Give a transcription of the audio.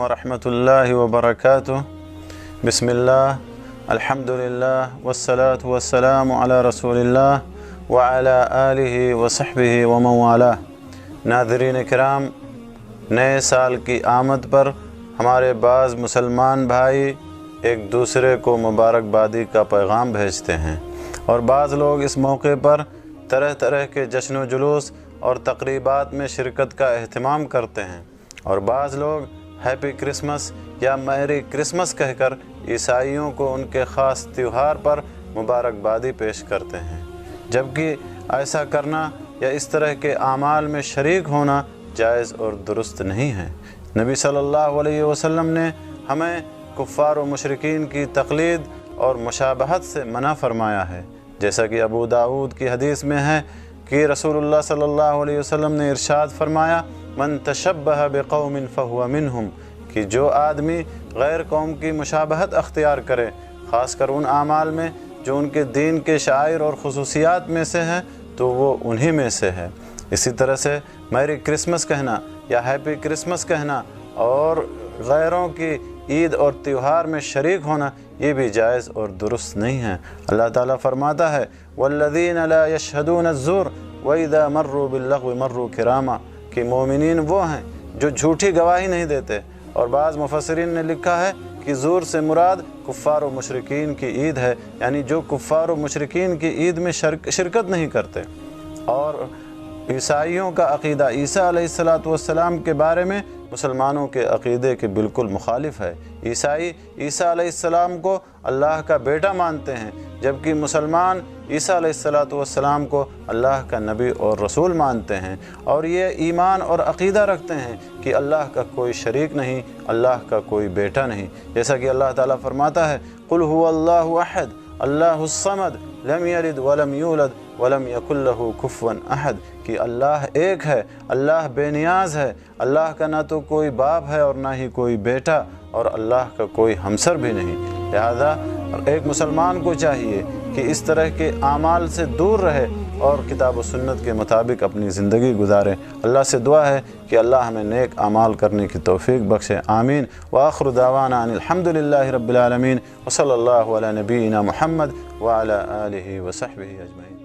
ورحمۃ اللہ وبرکاتہ۔ بسم اللہ، الحمد للہ والصلاة والسلام علی رسول اللہ وعلی آلہ وصحبہ ومن والاه۔ ناظرین کرام، نئے سال کی آمد پر ہمارے بعض مسلمان بھائی ایک دوسرے کو مبارکبادی کا پیغام بھیجتے ہیں، اور بعض لوگ اس موقع پر طرح طرح کے جشن و جلوس اور تقریبات میں شرکت کا اہتمام کرتے ہیں، اور بعض لوگ ہیپی کرسمس یا میری کرسمس کہہ کر عیسائیوں کو ان کے خاص تہوار پر مبارکبادی پیش کرتے ہیں، جبکہ ایسا کرنا یا اس طرح کے اعمال میں شریک ہونا جائز اور درست نہیں ہے۔ نبی صلی اللہ علیہ وسلم نے ہمیں کفار و مشرکین کی تقلید اور مشابہت سے منع فرمایا ہے، جیسا کہ ابو داؤد کی حدیث میں ہے کہ رسول اللہ صلی اللہ علیہ وسلم نے ارشاد فرمایا، من تشبہ بقوم فہو منہم، کہ جو آدمی غیر قوم کی مشابہت اختیار کرے، خاص کر ان اعمال میں جو ان کے دین کے شعائر اور خصوصیات میں سے ہیں، تو وہ انہی میں سے ہے۔ اسی طرح سے میری کرسمس کہنا یا ہیپی کرسمس کہنا اور غیروں کی عید اور تہوار میں شریک ہونا یہ بھی جائز اور درست نہیں ہے۔ اللہ تعالیٰ فرماتا ہے، والذین لا یشہدون الزور وَإِذَا مَرُّوا بِاللَّغْوِ مَرُّوا کِرَامًا، کہ مومنین وہ ہیں جو جھوٹی گواہی نہیں دیتے، اور بعض مفسرین نے لکھا ہے کہ زور سے مراد کفار و مشرکین کی عید ہے، یعنی جو کفار و مشرکین کی عید میں شرکت نہیں کرتے۔ اور عیسائیوں کا عقیدہ عیسیٰ علیہ السلام کے بارے میں مسلمانوں کے عقیدے کے بالکل مخالف ہے۔ عیسائی عیسیٰ علیہ السلام کو اللہ کا بیٹا مانتے ہیں، جبکہ مسلمان عیسیٰ علیہ السلام کو اللہ کا نبی اور رسول مانتے ہیں، اور یہ ایمان اور عقیدہ رکھتے ہیں کہ اللہ کا کوئی شریک نہیں، اللہ کا کوئی بیٹا نہیں، جیسا کہ اللہ تعالیٰ فرماتا ہے، قل هو اللہ احد اللہ الصمد لم یلد ولم یولد ولم یکن لہ کفوا احد، کہ اللہ ایک ہے، اللہ بے نیاز ہے، اللہ کا نہ تو کوئی باپ ہے اور نہ ہی کوئی بیٹا، اور اللہ کا کوئی ہمسر بھی نہیں۔ لہذا ایک مسلمان کو چاہیے کہ اس طرح کے اعمال سے دور رہے اور کتاب و سنت کے مطابق اپنی زندگی گزارے۔ اللہ سے دعا ہے کہ اللہ ہمیں نیک اعمال کرنے کی توفیق بخشے، آمین۔ وآخر دعوانا ان الحمد للہ رب العالمین، وصلی اللہ علی نبینا محمد وعلی آلہ وصحبہ اجمعین۔